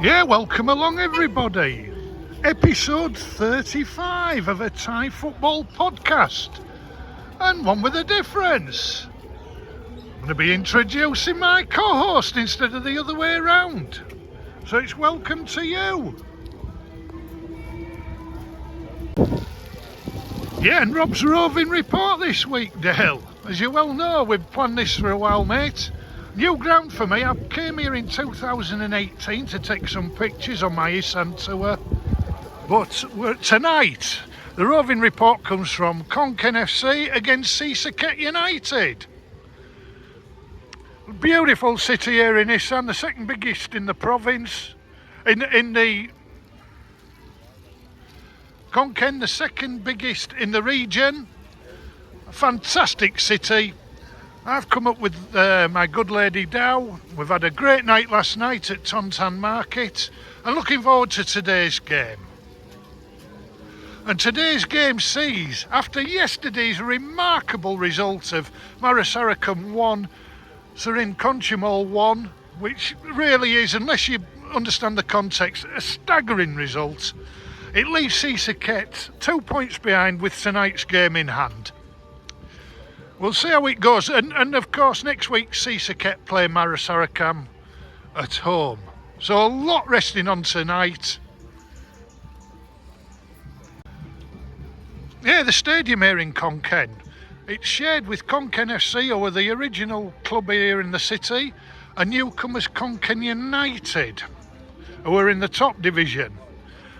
Yeah, welcome along everybody. Episode 35 of a Thai football podcast. And one with a difference. I'm going to be introducing my co-host instead of the other way around. So it's welcome to you. Yeah, and Rob's Roving report this week, Dale. As you well know, we've planned this for a while, mate. New ground for me. I came here in 2018 to take some pictures on my Isan tour. But tonight, the Roving report comes from Khon FC against Sisaket United. Beautiful city here in Isan, the second biggest in the province. In the Khon, the second biggest in the region. A fantastic city. I've come up with my good lady Dow. We've had a great night last night at Tontan Market and looking forward to today's game. And today's game sees, after yesterday's remarkable result of Marasarakham 1, Serin Conchimol 1, which really is, unless you understand the context, a staggering result. It leaves Sisaket 2 points behind with tonight's game in hand. We'll see how it goes, and of course next week Sisaket play Marasarakham at home. So a lot resting on tonight. Yeah, the stadium here in Khon, it's shared with Khon FC, who are the original club here in the city, and newcomers Khon United, who are in the top division.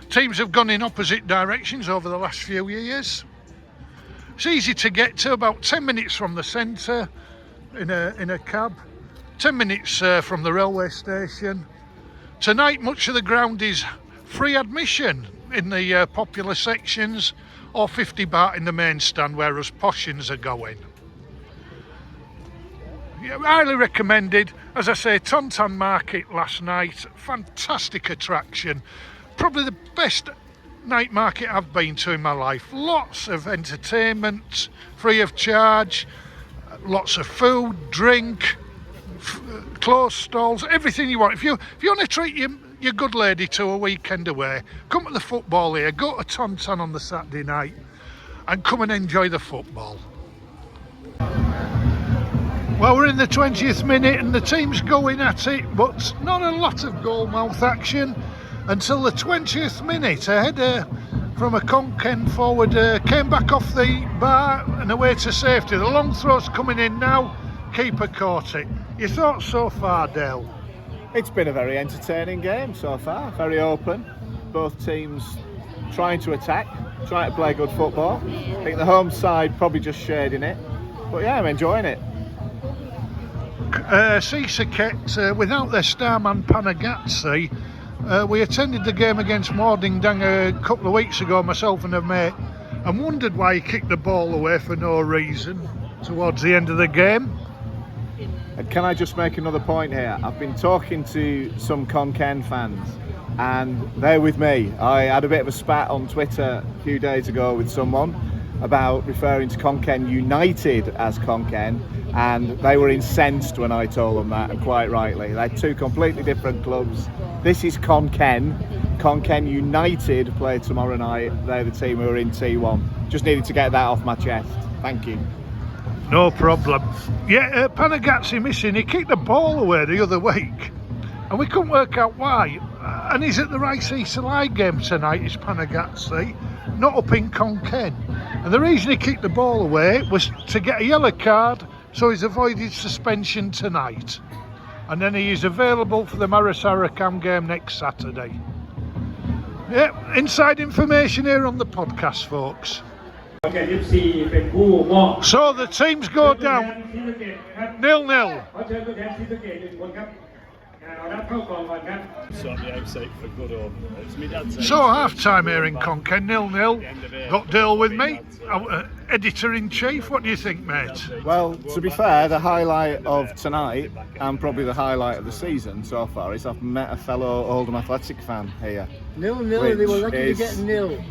Teams have gone in opposite directions over the last few years. It's easy to get to, about 10 minutes from the centre in a cab, 10 minutes from the railway station. Tonight much of the ground is free admission in the popular sections, or 50 baht in the main stand where us poshins are going. Yeah, highly recommended. As I say, Tontan Market last night, fantastic attraction. Probably the best night market I've been to in my life. Lots of entertainment, free of charge, lots of food, drink, clothes stalls, everything you want. If you want to treat your good lady to a weekend away, come to the football here, go to Tontan on the Saturday night and come and enjoy the football. Well, we're in the 20th minute and the team's going at it, but not a lot of goal mouth action until the 20th minute. A header from a Khon forward came back off the bar and away to safety. The long throw's coming in now, keeper caught it. Your thoughts so far, Dale? It's been a very entertaining game so far, very open. Both teams trying to attack, trying to play good football. I think the home side probably just shading it, but yeah, I'm enjoying it. Sisaket, without their star man Panagatsi, we attended the game against Mordingdang a couple of weeks ago, myself and a mate, and wondered why he kicked the ball away for no reason towards the end of the game. And can I just make another point here? I've been talking to some Khon fans and they're with me. I had a bit of a spat on Twitter a few days ago with someone about referring to Khon United as Khon, and they were incensed when I told them that, and quite rightly. They're two completely different clubs. This is Khon. Khon United play tomorrow night. They're the team who are in T1. Just needed to get that off my chest. Thank you. No problem. Yeah, Panagatsi missing. He kicked the ball away the other week and we couldn't work out why. And he's at the Rice Salai game tonight, is Panagatsi, not up in Khon. And the reason he kicked the ball away was to get a yellow card, so he's avoided suspension tonight. And then he is available for the Marasarakham game next Saturday. Yeah, inside information here on the podcast, folks. So the teams go down 0-0. So half time here in Khon, 0-0. Got Dale with me, editor-in-chief. What do you think, mate? Well, to be fair, the highlight of tonight, and probably the highlight of the season so far, is I've met a fellow Oldham Athletic fan here. 0-0, they were lucky to get 0.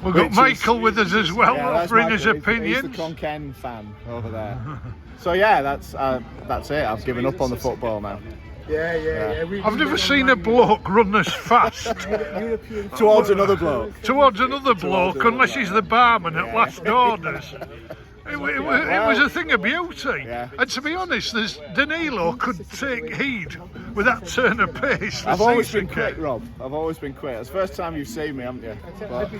We've got Michael with us as well, offering his opinions. He's the Khon fan over there. So yeah, that's it. I've given up on the football now. Yeah. I've never seen a bloke run as fast Towards another bloke. towards another bloke another unless bloke. he's the barman at last orders. It was a thing of beauty. Yeah. And to be honest, Danilo could take heed with that turn of pace. for I've always been Sisaket. quick, Rob. I've always been quick. It's the first time you've seen me, haven't you? But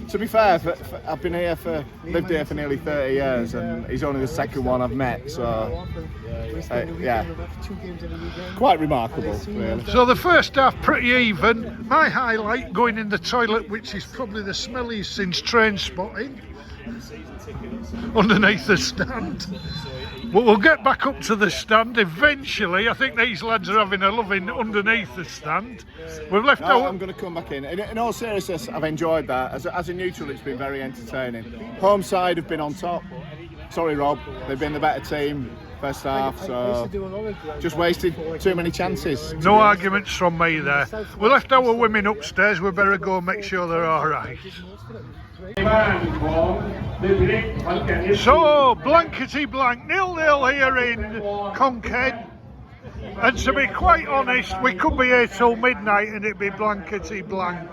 to be fair, I've been lived here for nearly 30 years, and he's only the second one I've met. So, yeah, quite remarkable, really. So the first half pretty even. My highlight going in the toilet, which is probably the smelliest since train spotting, underneath the stand. But we'll get back up to the stand eventually. I think these lads are having a loving underneath the stand. We've left our... I'm going to come back in. In all seriousness, I've enjoyed that. As a neutral, it's been very entertaining. Home side have been on top. Sorry, Rob, they've been the better team first half, so just wasted too many chances. No arguments from me there. We left our women upstairs. We better go and make sure they're all right. So, blankety blank, 0-0 here in Kaen. And to be quite honest, we could be here till midnight and it'd be blankety blank.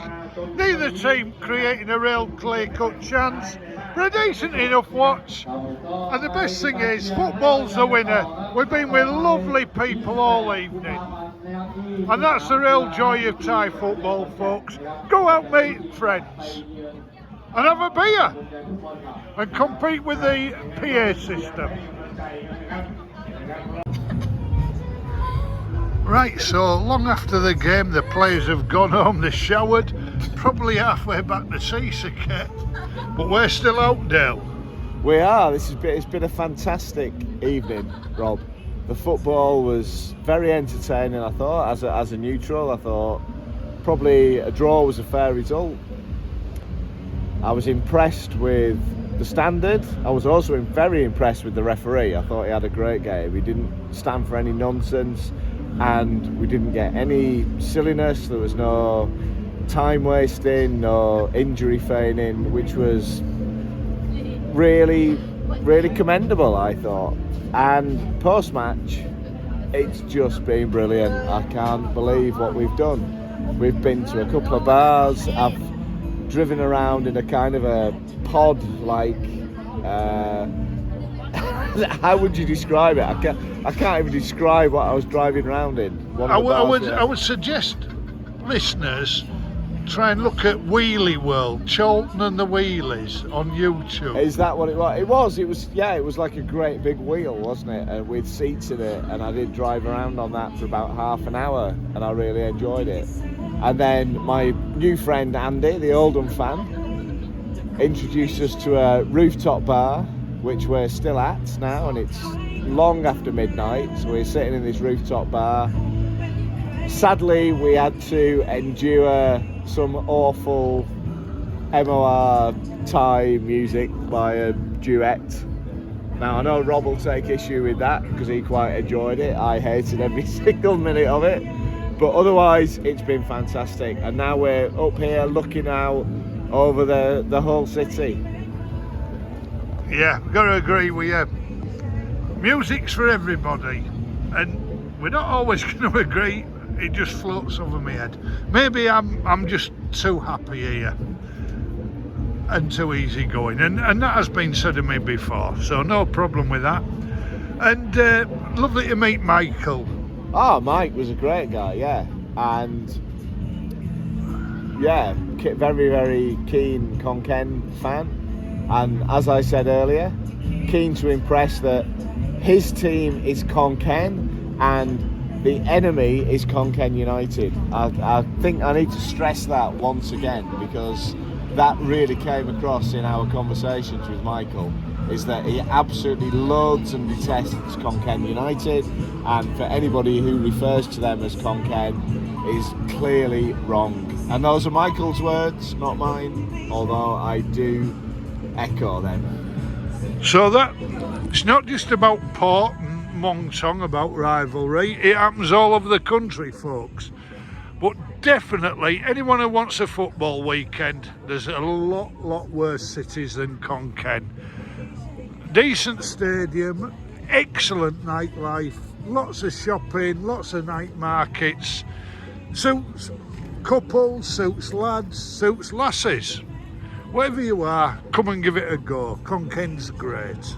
Neither team creating a real clear-cut chance, but a decent enough watch. And the best thing is, football's the winner. We've been with lovely people all evening. And that's the real joy of Thai football, folks. Go out, meet friends, and have a beer, and compete with the PA system. Right, so long after the game, the players have gone home, they're showered, probably halfway back to Sisaket, but we're still out, Dale. We are. It's been a fantastic evening, Rob. The football was very entertaining, I thought. As a neutral, I thought probably a draw was a fair result. I was impressed with the standard. I was also very impressed with the referee. I thought he had a great game. He didn't stand for any nonsense, and we didn't get any silliness. There was no time wasting, no injury feigning, which was really, really commendable, I thought. And post-match, it's just been brilliant. I can't believe what we've done. We've been to a couple of bars. I've driven around in a kind of a pod, like how would you describe it? I can't even describe what I was driving around in. I would suggest listeners try and look at Wheelie World, Charlton and the Wheelies on YouTube. Is that what it was? It was like a great big wheel, wasn't it? And with seats in it, and I did drive around on that for about half an hour, and I really enjoyed it. And then my new friend Andy, the Oldham fan, introduced us to a rooftop bar, which we're still at now, and it's long after midnight, so we're sitting in this rooftop bar. Sadly, we had to endure some awful MOR Thai music by a duet. Now, I know Rob will take issue with that because he quite enjoyed it. I hated every single minute of it. But otherwise, it's been fantastic. And now we're up here looking out over the whole city. Yeah, we've got to agree with you. Music's for everybody. And we're not always going to agree. It just floats over my head. Maybe I'm just too happy here and too easygoing, and that has been said of me before, so no problem with that. And lovely to meet Michael. Oh, Mike was a great guy, yeah, and yeah, very, very keen Kaen fan, and as I said earlier, keen to impress that his team is Kaen and the enemy is Sisaket United. I think I need to stress that once again, because that really came across in our conversations with Michael, is that he absolutely loathes and detests Sisaket United, and for anybody who refers to them as Kaen is clearly wrong. And those are Michael's words, not mine, although I do echo them. So that it's not just about Port and Mongtong about rivalry, it happens all over the country, folks. But definitely anyone who wants a football weekend, there's a lot worse cities than Kaen. Decent stadium, excellent nightlife, lots of shopping, lots of night markets, suits couples, suits lads, suits lasses. Whatever you are, come and give it a go. Khon Kaen's great.